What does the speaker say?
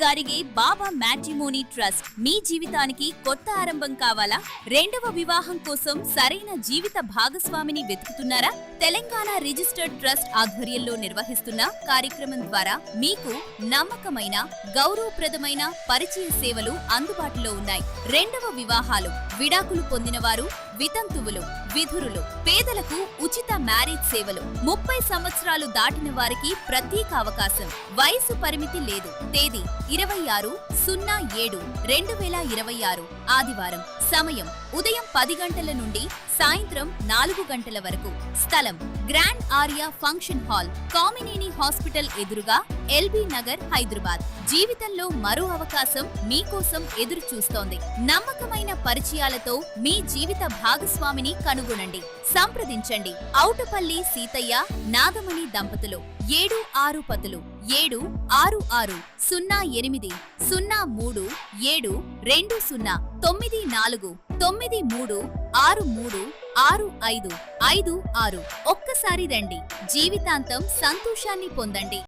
గారిగే బాబా matrimony trust me జీవితానికి కొత్త ఆరంభం కావాలా? రెండవ వివాహం కోసం సరైన జీవిత భాగస్వామిని వెతుకుతున్నారా? తెలంగాణ రిజిస్టర్డ్ ట్రస్ట్ ఆధ్వర్యంలో నిర్వహిస్తున్న కార్యక్రమం ద్వారా మీకు నమ్మకమైన, గౌరవప్రదమైన పరిచయ సేవలు అందుబాటులో ఉన్నాయి. రెండవ వివాహాలు, విడాకులు పొందిన వారు, వితంతువులు, విధురులు, పేదలకు ఉచిత మ్యారేజ్ సేవలు, 30 సంవత్సరాలు దాటిన వారికి ప్రత్యేక అవకాశం. వయసు పరిమితి లేదు. తేదీ 26/07/2026 ఆదివారం. సమయం ఉదయం 10 గంటల నుండి సాయంత్రం 4 గంటల వరకు. స్థలం grand Arya function hall, Kamineni hospital ఎదురుగా, ఎల్బీ నగర్, హైదరాబాద్. జీవితంలో మరో అవకాశం మీకోసం ఎదురు చూస్తోంది. నమ్మకమైన పరిచయాలతో మీ జీవిత భాగస్వామిని కనుగొనండి. సంప్రదించండి. ఔటపల్లి సీతయ్య, నాగమణి దంపతులు. 76 పతులు 766 08 03 720 94 93 63 65 56. ఒక్కసారి రండి. జీవితాంతం సంతోషాన్ని పొందండి.